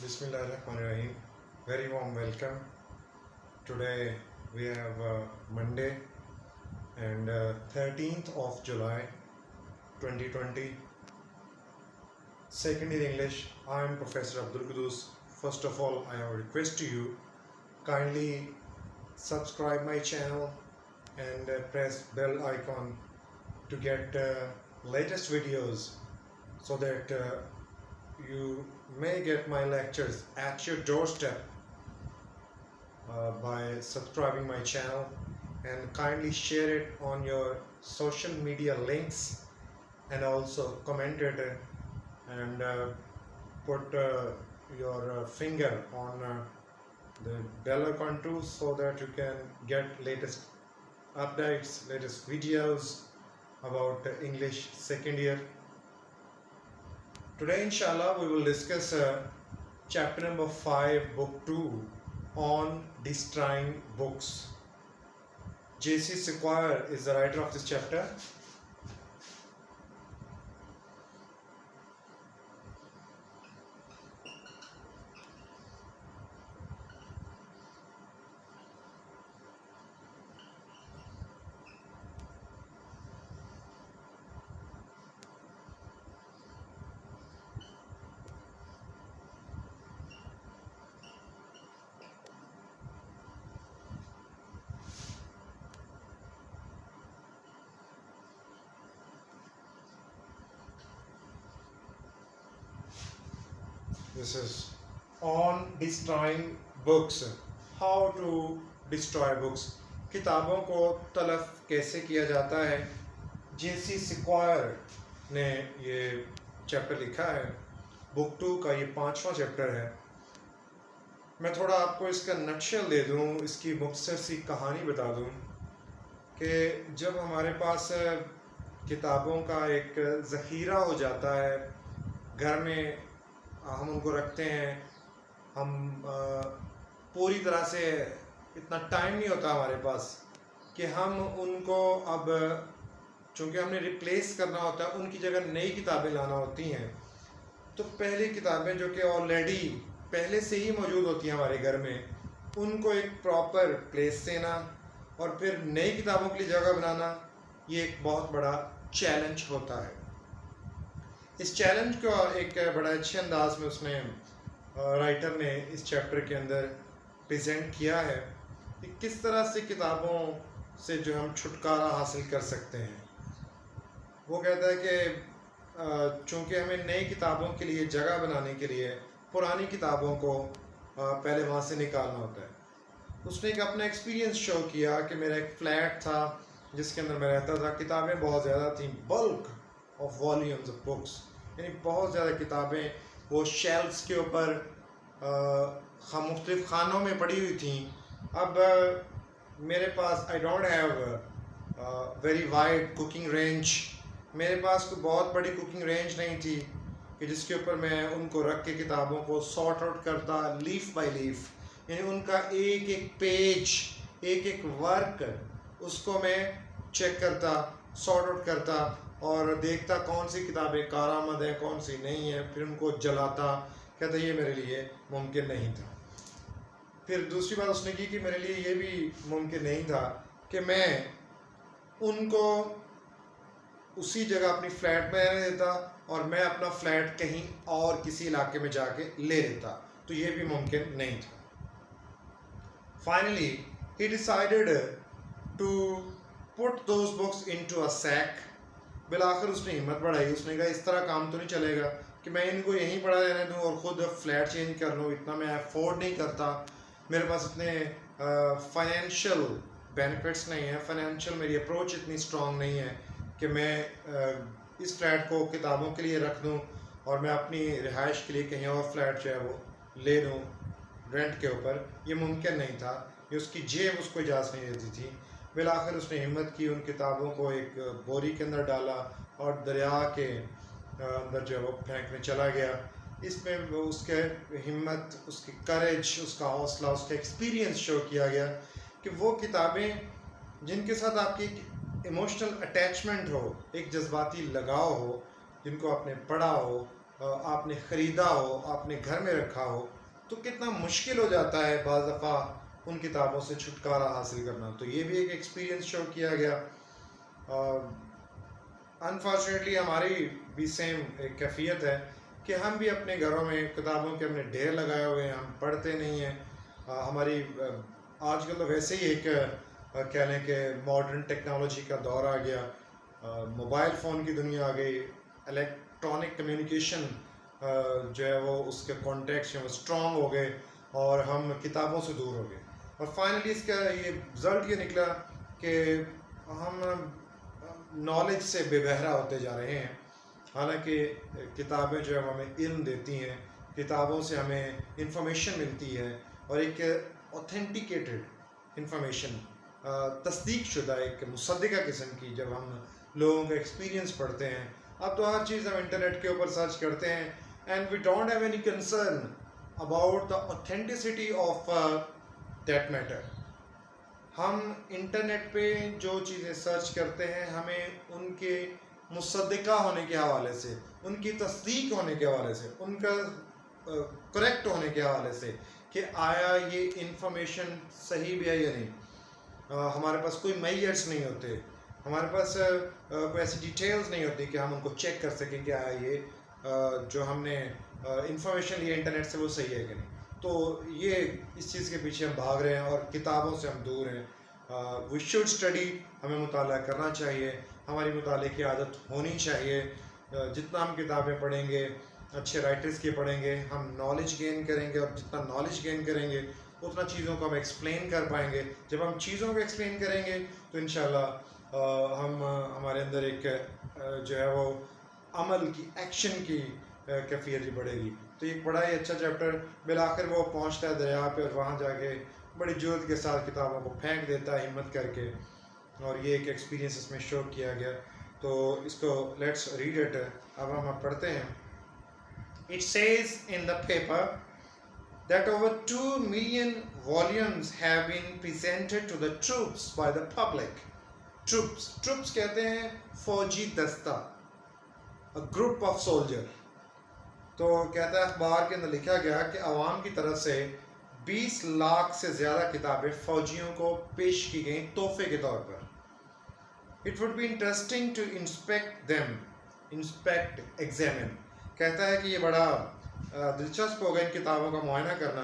Bismillahirrahmanirrahim. Very warm welcome. Today we have Monday and 13th of July 2020. Second in English, I am Professor Abdul Qudus. First of all, I have a request to you. Kindly subscribe my channel and press bell icon to get latest videos so that you may get my lectures at your doorstep by subscribing my channel, and kindly share it on your social media links and also comment it and put your finger on the bell icon too, so that you can get latest updates, latest videos about English second year. Today inshallah we will discuss chapter number 5 book 2 on destroying books. J.C. Sequoyah is the writer of this chapter. This is on destroying books. How to destroy books. किताबों को तलफ कैसे किया जाता है. J.C. Sequoyah ने ये chapter लिखा है. बुक 2 का ये 5वां चैप्टर है. मैं थोड़ा आपको इसका नक्शल दे दूँ, इसकी मुख्तसर सी कहानी बता दूँ कि जब हमारे पास किताबों का एक ज़ख़ीरा हो जाता है घर में, हम उनको रखते हैं, हम पूरी तरह से इतना टाइम नहीं होता हमारे पास कि हम उनको अब चूँकि हमने रिप्लेस करना होता है, उनकी जगह नई किताबें लाना होती हैं. तो पहली किताबें जो कि ऑलरेडी पहले से ही मौजूद होती हैं हमारे घर में, उनको एक प्रॉपर प्लेस देना और फिर नई किताबों के लिए जगह बनाना, ये एक बहुत बड़ा चैलेंज होता है. इस चैलेंज को एक बड़ा अच्छे अंदाज में उसने राइटर ने इस चैप्टर के अंदर प्रेजेंट किया है कि किस तरह से किताबों से जो हम छुटकारा हासिल कर सकते हैं. वो कहता है कि चूँकि हमें नई किताबों के लिए जगह बनाने के लिए पुरानी किताबों को पहले वहाँ से निकालना होता है. उसने एक अपना एक्सपीरियंस शो किया कि मेरा एक फ्लैट था जिसके अंदर मैं रहता था. किताबें बहुत ज़्यादा थीं, bulk of volumes of books, यानी बहुत ज़्यादा किताबें वो शेल्फ्स के ऊपर मुख्तलिफ खानों में पड़ी हुई थी. अब मेरे पास I don't have very wide cooking range. मेरे पास कोई बहुत बड़ी कुकिंग रेंज नहीं थी कि जिसके ऊपर मैं उनको रख के किताबों को सॉर्ट आउट करता लीफ बाय लीफ, यानी उनका एक एक पेज, एक एक वर्क उसको मैं चेक करता, सॉर्ट आउट करता और देखता कौन सी किताबें कारआमद हैं, कौन सी नहीं है, फिर उनको जलाता. कहता ये मेरे लिए मुमकिन नहीं था. फिर दूसरी बात उसने की कि मेरे लिए ये भी मुमकिन नहीं था कि मैं उनको उसी जगह अपनी फ्लैट में रहने देता और मैं अपना फ्लैट कहीं और किसी इलाके में जाके ले लेता, तो ये भी मुमकिन नहीं था. Finally he decided to put those books into a sack. बिलाखिर उसने हिम्मत बढ़ाई. उसने कहा इस तरह काम तो नहीं चलेगा कि मैं इनको यहीं पड़ा रहने दूँ और ख़ुद फ्लैट चेंज कर लूँ. इतना मैं अफोर्ड नहीं करता, मेरे पास इतने फाइनेंशियल बेनिफिट्स नहीं है, फाइनेंशियल मेरी अप्रोच इतनी स्ट्रॉन्ग नहीं है कि मैं इस फ्लैट को किताबों के लिए रख दूँ और मैं अपनी रिहाइश के लिए कहीं और फ्लैट जो है वो ले लूँ रेंट के ऊपर. ये मुमकिन नहीं था, ये उसकी जेब उसको इजाज़त नहीं देती थी. बिलाखिर उसने हिम्मत की, उन किताबों को एक बोरी के अंदर डाला और दरिया के अंदर जो है वो फेंकने चला गया. इसमें उसके हिम्मत, उसकी करेज, उसका हौसला, उसका एक्सपीरियंस शो किया गया कि वो किताबें जिनके साथ आपकी एक इमोशनल अटैचमेंट हो, एक जज्बाती लगाव हो, जिनको आपने पढ़ा हो, आपने ख़रीदा हो, आपने घर में रखा हो, तो कितना मुश्किल हो जाता है बाज़ दफ़ा उन किताबों से छुटकारा हासिल करना। तो ये भी एक एक्सपीरियंस शो किया गया। अनफॉर्चुनेटली हमारी भी सेम एक कैफियत है कि हम भी अपने घरों में किताबों के अपने ढेर लगाए हुए हैं, हम पढ़ते नहीं हैं। हमारी आजकल तो वैसे ही एक कह लें कि मॉडर्न टेक्नोलॉजी का दौर आ गया, मोबाइल फ़ोन की दुनिया आ गई, इलेक्ट्रॉनिक कम्युनिकेशन जो है वो उसके कॉन्टेक्ट हैं वो स्ट्रॉन्ग हो गए और हम किताबों से दूर हो गए। और फाइनली इसका ये रिज़ल्ट ये निकला कि हम नॉलेज से बेबहरा होते जा रहे हैं। हालांकि किताबें जो है हमें इल्म देती हैं, किताबों से हमें इंफॉर्मेशन मिलती है और एक ऑथेंटिकेटेड इंफॉर्मेशन, तस्दीक शुदा एक मुसद्दिका किस्म की, जब हम लोगों का एक्सपीरियंस पढ़ते हैं। अब तो हर चीज़ हम इंटरनेट के ऊपर सर्च करते हैं and we don't have any concern about the authenticity of that matter. हम इंटरनेट पे जो चीज़ें सर्च करते हैं हमें उनके मुसद्दिका होने के हवाले से, उनकी तस्दीक होने के हवाले से, उनका करेक्ट होने के हवाले से कि आया ये इंफॉर्मेशन सही भी है या नहीं। हमारे पास कोई मेजर्स नहीं होते, हमारे पास कोई ऐसी डिटेल्स नहीं होती कि हम उनको चेक कर सकें कि आया ये जो हमने इंफॉर्मेशन ली इंटरनेट से वो सही है कि नहीं। तो ये इस चीज़ के पीछे हम भाग रहे हैं और किताबों से हम दूर हैं। वी शुड स्टडी, हमें मुताला करना चाहिए, हमारी मुताले की आदत होनी चाहिए। जितना हम किताबें पढ़ेंगे, अच्छे राइटर्स की पढ़ेंगे, हम नॉलेज गेन करेंगे और जितना नॉलेज गेन करेंगे उतना चीज़ों को हम एक्सप्लेन कर पाएंगे। जब हम चीज़ों को एक्सप्लेन करेंगे तो इंशाल्लाह हम हमारे अंदर एक जो है वो अमल की, एक्शन की कैफियत भी बढ़ेगी। तो एक बड़ा ही अच्छा चैप्टर, बिल आखिर वो पहुंचता है दरिया पे और वहाँ जाके बड़ी जुर्रत के साथ किताबों को फेंक देता है हिम्मत करके, और ये एक एक्सपीरियंस इसमें शो किया गया। तो इसको लेट्स रीड इट, अब हम पढ़ते हैं। It says in the paper that over 2 million volumes have been presented to the troops by the public. Troops कहते हैं फौजी दस्ता, a group of soldier। तो कहता है अखबार के अंदर लिखा गया कि आवाम की तरफ से 20 लाख से ज़्यादा किताबें फौजियों को पेश की गई तोहफे के तौर पर। It would be interesting to inspect them, examine। कहता है कि ये बड़ा दिलचस्प होगा इन किताबों का मुआयना करना।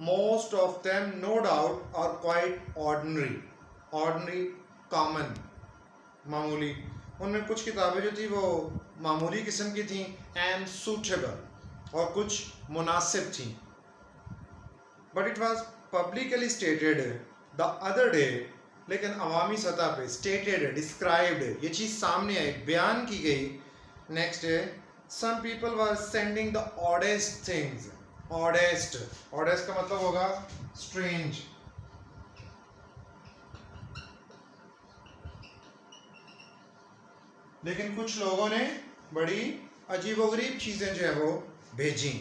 Most of them no doubt are quite ordinary, common, मामूली। उनमें कुछ किताबें जो थी वो मामूली किस्म की थी, एंड सूटेबल, और कुछ मुनासिब थी। But it was publicly stated the other day, लेकिन अवामी सतह पे स्टेटेड, डिस्क्राइब्ड, ये चीज़ सामने आई, बयान की गई next day. Some people were sending the oddest things। oddest का मतलब होगा strange। लेकिन कुछ लोगों ने बड़ी अजीबोगरीब चीजें जो है वो भेजी।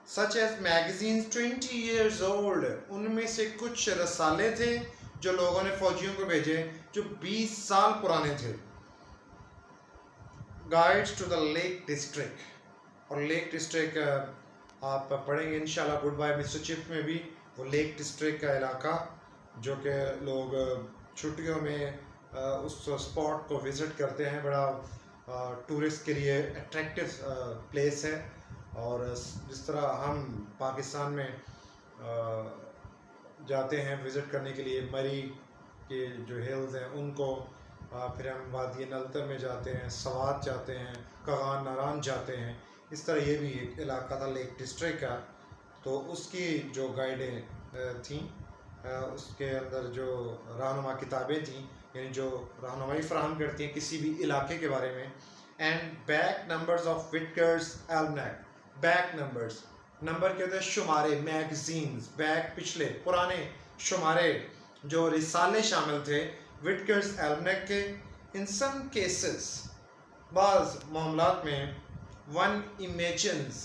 Such as magazines 20 years old, उनमें से कुछ रसाले थे जो लोगों ने फौजियों को भेजे जो 20 साल पुराने थे। Guides to the Lake District, और लेक डिस्ट्रिक्ट आप पढ़ेंगे इंशाल्लाह गुड बाय मिस्टर चिप में भी, वो लेक डिस्ट्रिक्ट का इलाका जो कि लोग छुट्टियों में उस स्पॉट को विज़िट करते हैं, बड़ा टूरिस्ट के लिए अट्रैक्टिव प्लेस है। और जिस तरह हम पाकिस्तान में जाते हैं विज़िट करने के लिए मरी के जो हिल्स हैं उनको, फिर हम वादी नलतर में जाते हैं, सवात जाते हैं, कगान नारान जाते हैं, इस तरह ये भी एक इलाका था लेक डिस्ट्रिक्ट का। तो उसकी जो गाइडें थीं, उसके अंदर जो रहनुमा किताबें थीं, यानी जो रहनुमाई फराहम करती हैं किसी भी इलाके के बारे में। And back numbers of Whitaker's almanac, back numbers, number के होते हैं शुमारे, मैगजीन्स, बैक पिछले पुराने शुमारे जो रिसाले शामिल थे विटकर्स एल्मनैक के। इन सम केसेस, बाज़ मामलात में, वन इमेजिन्स,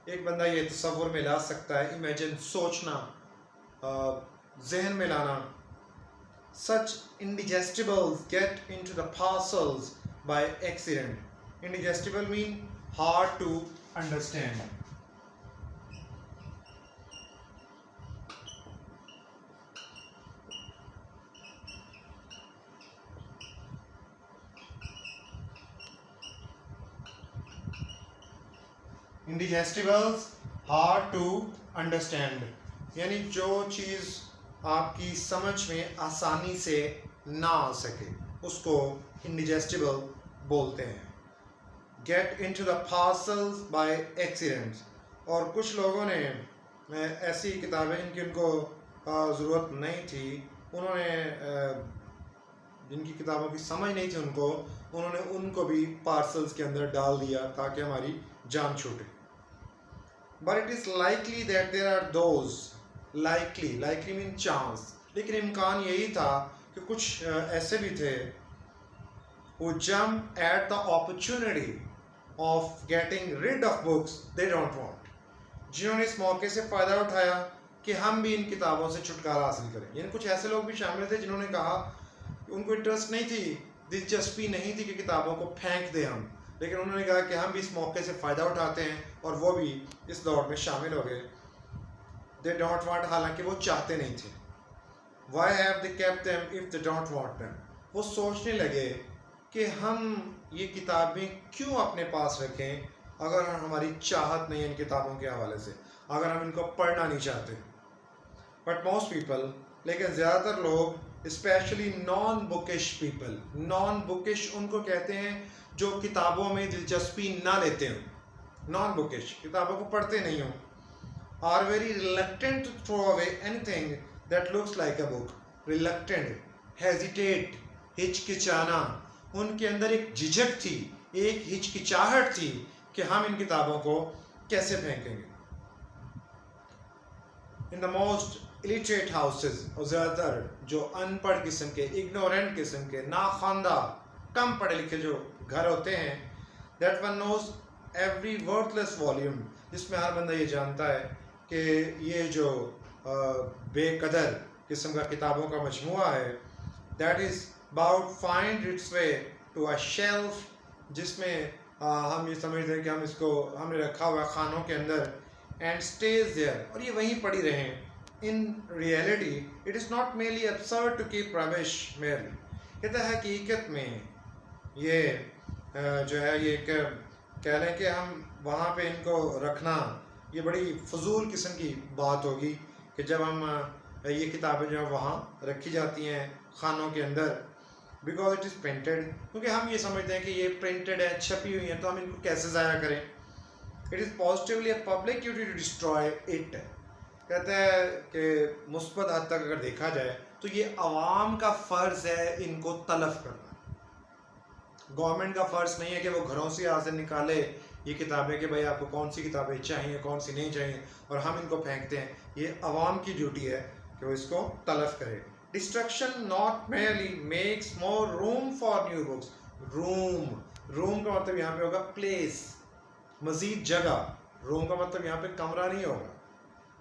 एक बंदा ये तसव्वुर में ला सकता है, इमेजिन सोचना, जहन में लाना, such indigestibles get into the parcels by accident. Indigestible mean hard to understand. Indigestibles, hard to understand, यानी जो चीज़ आपकी समझ में आसानी से ना आ सके उसको इंडिजेस्टिबल बोलते हैं. Get in to the parcels by accidents. और कुछ लोगों ने ऐसी किताबें जिनकी उनको ज़रूरत नहीं थी, उन्होंने जिनकी किताबों की समझ नहीं थी उन्होंने उनको भी पार्सल्स के अंदर डाल दिया ताकि हमारी जान छूटे. But it is likely that there are those, likely mean chance, लेकिन इम्कान यही था कि कुछ ऐसे भी थे who jump at the opportunity of getting rid of books they don't want, जिन्होंने इस मौके से फ़ायदा उठाया कि हम भी इन किताबों से छुटकारा हासिल करें. यानी कुछ ऐसे लोग भी शामिल थे जिन्होंने कहा कि उनको इंटरेस्ट नहीं थी, दिलचस्पी नहीं थी कि किताबों को फेंक दें हम, लेकिन उन्होंने कहा कि हम भी इस मौके से फ़ायदा उठाते हैं और वो भी इस दौड़ में शामिल हो गए. दे डोंट वांट, हालांकि वो चाहते नहीं थे. Why have they kept them if they don't want them. वो सोचने लगे कि हम ये किताबें क्यों अपने पास रखें अगर हमारी चाहत नहीं है इन किताबों के हवाले से, अगर हम इनको पढ़ना नहीं चाहते. बट मोस्ट पीपल, लेकिन ज़्यादातर लोग, specially non bookish people, non bookish उनको कहते हैं जो किताबों में दिलचस्पी ना लेते हों, नॉन बुकिश, किताबों को पढ़ते नहीं हों, are very reluctant to throw away anything that looks like a book. Reluctant, hesitate, हिचकिचाना, उनके अंदर एक झिझक थी, एक हिचकिचाहट थी कि हम इन किताबों को कैसे फेंकेंगे. In the most illiterate houses, और ज़्यादातर जो अनपढ़ किस्म के, इग्नोरेंट किस्म के, नाख्वानदा, कम पढ़े लिखे जो घर होते हैं, that one knows every worthless volume, जिसमें हर बंदा ये जानता है कि ये जो बेकदर किस्म का किताबों का मजमुआ है, that is about find its way to a shelf, जिसमें हम ये समझते हैं कि हमने रखा हुआ खानों के अंदर, एंड स्टेज देयर, और ये वहीं पड़ी रहें. In reality it is not merely absurd to keep rubbish merely. कहता है हकीकत में ये जो है ये कह लें कि हम वहाँ पे इनको रखना ये बड़ी फजूल किस्म की बात होगी कि जब हम ये किताबें जो है वहाँ रखी जाती हैं खानों के अंदर, बिकॉज इट इज़ प्रिंटेड, क्योंकि हम ये समझते हैं कि ये प्रिंटेड है, छपी हुई हैं, तो हम इनको कैसे ज़ाया करें. It is positively a public duty to destroy it. कहता है कि मुस्बत हद तक अगर देखा जाए तो ये अवाम का फ़र्ज़ है इनको तलफ करना. गवर्नमेंट का फ़र्ज़ नहीं है कि वो घरों से यहाँ से निकाले ये किताबें कि भाई आपको कौन सी किताबें चाहिए, कौन सी नहीं चाहिए, और हम इनको फेंकते हैं. ये अवाम की ड्यूटी है कि वो इसको तलफ करे. Destruction not merely makes more room for new books. Room का मतलब यहाँ पे होगा प्लेस, मज़ीद जगह. रूम का मतलब यहाँ पे कमरा नहीं होगा.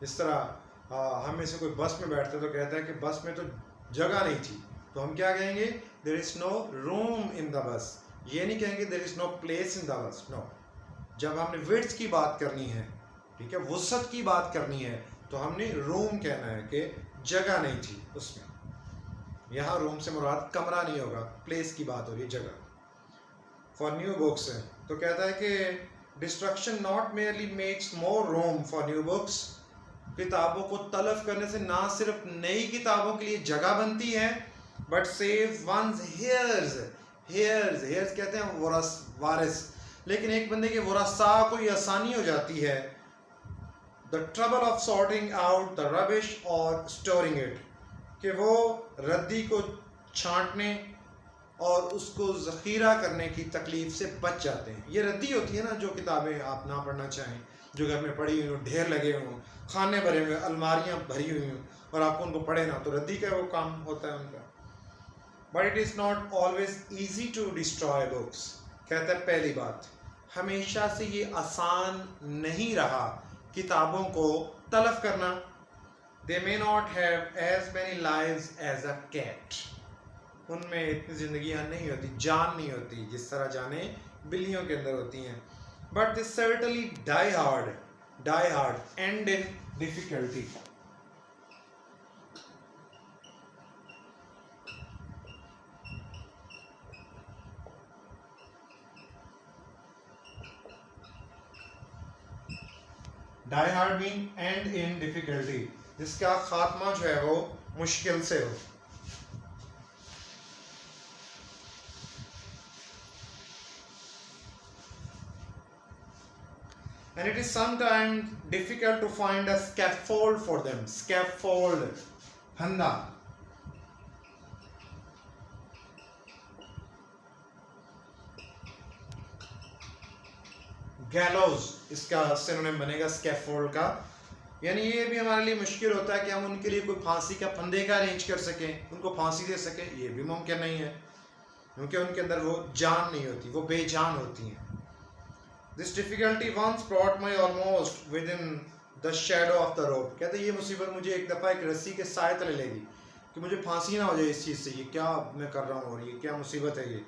इस तरह हम में से कोई बस में बैठते तो कहता है कि बस में तो जगह नहीं थी, तो हम क्या कहेंगे, there is no room in the bus. ये नहीं कहेंगे there is no place in the bus. No, जब हमने विड्थ की बात करनी है, ठीक है, वुसअत की बात करनी है, तो हमने रूम कहना है कि जगह नहीं थी उसमें. यहाँ रूम से मुराद कमरा नहीं होगा, प्लेस की बात हो रही है, जगह. फॉर न्यू बुक्स है तो कहता है कि destruction not merely makes more room for new books. किताबों को तलफ करने से ना सिर्फ नई किताबों के लिए जगह बनती है, but save one's heirs. Heirs कहते हैं वारिस, लेकिन एक बंदे के वरसा को ये आसानी हो जाती है. The trouble of sorting out the rubbish और स्टोरिंग इट, कि वो रद्दी को छांटने और उसको ज़ख़ीरा करने की तकलीफ़ से बच जाते हैं. ये रद्दी होती है ना, जो किताबें आप ना पढ़ना चाहें, जो घर में पड़ी हुई हों, ढेर लगे हों, खाने भरे हुए, अलमारियाँ भरी हुई हों, और आपको उनको पढ़े ना, तो रद्दी का वो काम होता है उनका. But it is not always easy to destroy books. कहता है पहली बात, हमेशा से ये आसान नहीं रहा किताबों को तलफ करना. They may not have as many lives as a cat. उनमें इतनी ज़िंदगियाँ नहीं होती, जान नहीं होती जिस तरह जाने बिल्लियों के अंदर होती हैं. but they certainly die hard, end in difficulty. Die hard mean end in difficulty, जिसका खात्मा जो है वो मुश्किल से हो. And it is sometimes difficult to find a scaffold for them. Scaffold, फंदा. Gallows इसका सिनोनिम बनेगा scaffold का. यानी ये भी हमारे लिए मुश्किल होता है कि हम उनके लिए कोई फांसी का फंदे का अरेंज कर सकें, उनको फांसी दे सकें. ये भी मुमकिन नहीं है क्योंकि उनके अंदर वो जान नहीं होती, वो बेजान होती हैं. This difficulty once brought me almost within the shadow of the rope. कहते ये मुसीबत मुझे एक दफ़ा एक रस्सी के साए तले ले गई कि मुझे फांसी ना हो जाए इस चीज़ से. ये क्या मैं कर रहा हूँ और ये क्या मुसीबत है ये.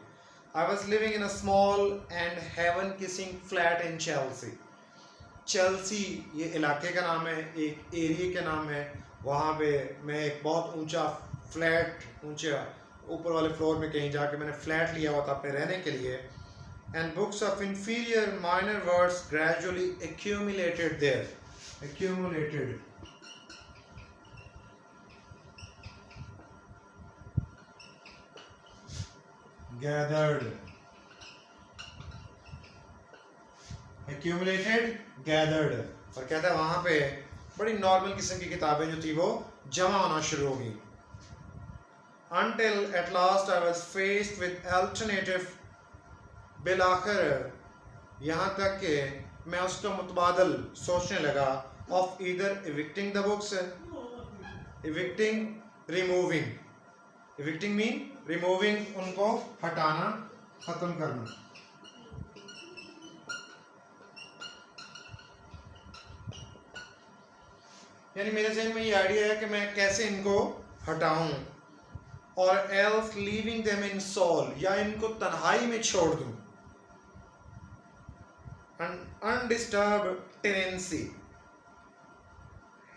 I was living in a small and heaven-kissing flat in Chelsea. Chelsea ये इलाके का नाम है, एक एरिया का नाम है. वहाँ पे मैं एक बहुत ऊंचा फ्लैट, ऊंचा ऊपर वाले फ्लोर में कहीं जाके मैंने फ्लैट लिया हुआ था अपने रहने के लिए. And books of inferior minor words gradually accumulated there. Accumulated. Gathered. Accumulated, gathered. और कहता है वहाँ पे बड़ी नॉर्मल किस्म की किताबें जो थी वो जमा होना शुरू हो गई. Until at last I was faced with alternative. बिलाखिर यहाँ तक कि मैं उसका मुतबादल सोचने लगा of either evicting the books, evicting, removing. Evicting mean removing, उनको हटाना, ख़त्म करना. यानी मेरे ज़हन में ये आइडिया है कि मैं कैसे इनको हटाऊं, और else leaving them in soul, या इनको तन्हाई में छोड़ दूं. Undisturbed tenancy.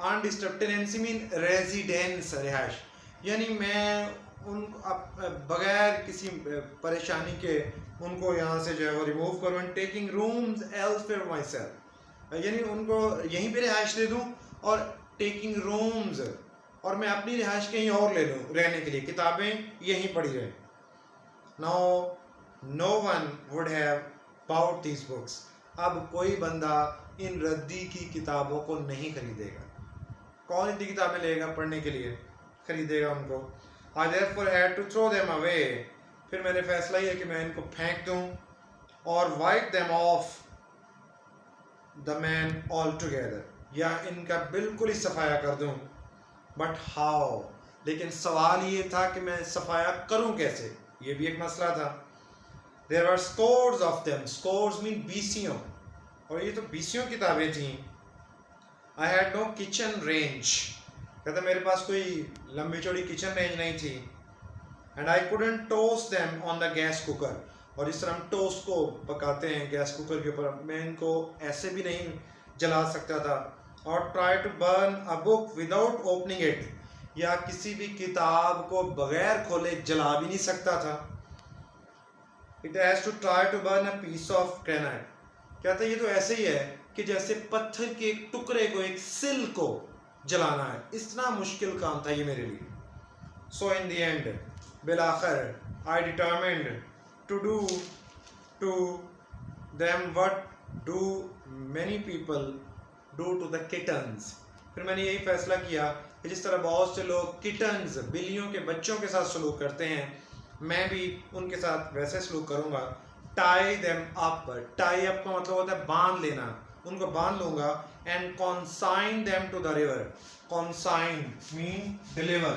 Undisturbed tenancy mean residence, रिहाइश. यानी मैं उन बगैर किसी परेशानी के उनको यहाँ से जो है वो रिमूव करूँ. and taking rooms elsewhere myself. यानी उनको यहीं पे रिहाइश दे दूँ और taking rooms, और मैं अपनी रिहाइश कहीं और ले लूँ रहने के लिए, किताबें यहीं पड़ी रहें. Now no one would have bought these books. अब कोई बंदा इन रद्दी की किताबों को नहीं खरीदेगा. कौन इतनी किताबें लेगा पढ़ने के लिए, खरीदेगा उनको. I therefore had to throw them away. फिर मैंने फैसला किया कि मैं इनको फेंक दूं और wipe them off the man altogether, या इनका बिल्कुल ही सफाया कर दूं. But how? लेकिन सवाल ये था कि मैं सफाया करूं कैसे, ये भी एक मसला था. There were scores of them. Scores mean बीसियों, और ये तो बीसियों किताबें थीं. I had no kitchen range. कहता मेरे पास कोई लंबी चौड़ी किचन रेंज नहीं थी. And I couldn't toast them on the gas cooker. और इस तरह हम टोस्ट को पकाते हैं गैस कुकर के ऊपर, मैं इनको ऐसे भी नहीं जला सकता था. और try to burn a book without opening it. या किसी भी किताब को बगैर खोले जला भी नहीं सकता था. It has to try to burn a piece of granite. कहते ये तो ऐसे ही है कि जैसे पत्थर के एक टुकड़े को, एक सिल को जलाना है. इतना मुश्किल काम था ये मेरे लिए. So in the end, बिलाखिर I determined to do to them what do many people do to the kittens. फिर मैंने यही फैसला किया कि जिस तरह बहुत से लोग किटन्स, बिल्लियों के बच्चों के साथ सलूक करते हैं, मैं भी उनके साथ वैसे सलूक करूँगा. Tie them up. Tie up का मतलब होता है बांध लेना, उनको बांध लूँगा. And consign them to the river. Consign mean deliver.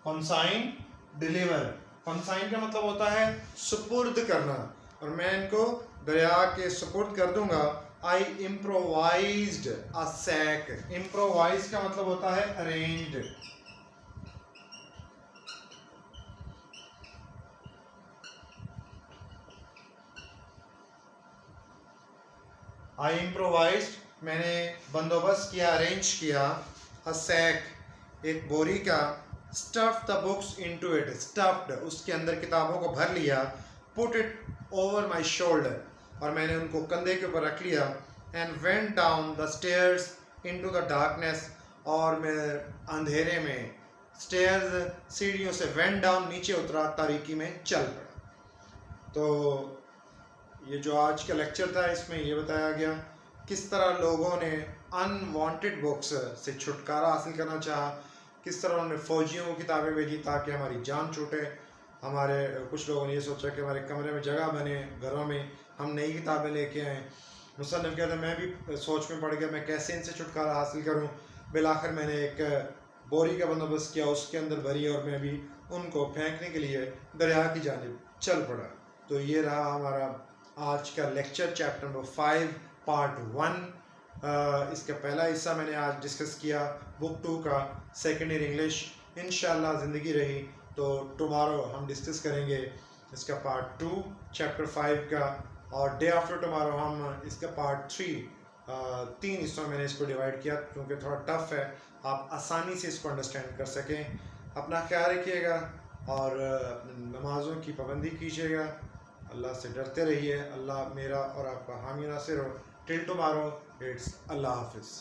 Consign, deliver. Consign का मतलब होता है सुपुर्द करना, और मैं इनको दरिया के सुपुर्द कर दूंगा. I improvised a sack. Improvise का मतलब होता है arranged. आई इम्प्रोवाइज्ड, मैंने बंदोबस्त किया, अरेंज किया, अ सैक, एक बोरी का, stuffed the books into it, stuffed, उसके अंदर किताबों को भर लिया, put it over my shoulder, और मैंने उनको कंधे के ऊपर रख लिया, and went down the stairs into the darkness, और मैं अंधेरे में, स्टेयर्स सीढ़ियों से, वेंट डाउन नीचे उतरा, तारीकी में चल पड़ा। तो ये जो आज का लेक्चर था इसमें ये बताया गया किस तरह लोगों ने अनवांटेड बुक्स से छुटकारा हासिल करना चाहा, किस तरह उन्होंने फ़ौजियों को किताबें भेजी ताकि हमारी जान छूटे। हमारे कुछ लोगों ने ये सोचा कि हमारे कमरे में जगह बने, घरों में हम नई किताबें लेके आएँ। मुसन्निफ़ कहते हैं मैं भी सोच में पड़ गया मैं कैसे इनसे छुटकारा हासिल करूँ। बिलाखिर मैंने एक बोरी का बंदोबस्त किया, उसके अंदर भरी, और मैं भी उनको फेंकने के लिए दरिया की जानिब चल पड़ा। तो ये रहा हमारा आज का लेक्चर, चैप्टर नंबर 5 पार्ट 1। इसका पहला हिस्सा मैंने आज डिस्कस किया बुक 2 का, सेकेंड ईयर इंग्लिश। इंशाल्लाह ज़िंदगी रही तो टुमारो हम डिस्कस करेंगे इसका पार्ट 2 चैप्टर 5 का, और डे आफ्टर टुमारो हम इसका पार्ट 3। 3 हिस्सों में मैंने इसको डिवाइड किया क्योंकि थोड़ा टफ है, आप आसानी से इसको अंडरस्टैंड कर सकें। अपना ख्याल रखिएगा और नमाज़ों की पाबंदी कीजिएगा, अल्लाह से डरते रहिए। अल्लाह मेरा और आपका हामी नासिर हो। टिल टुमारो, इट्स अल्लाह हाफिज़।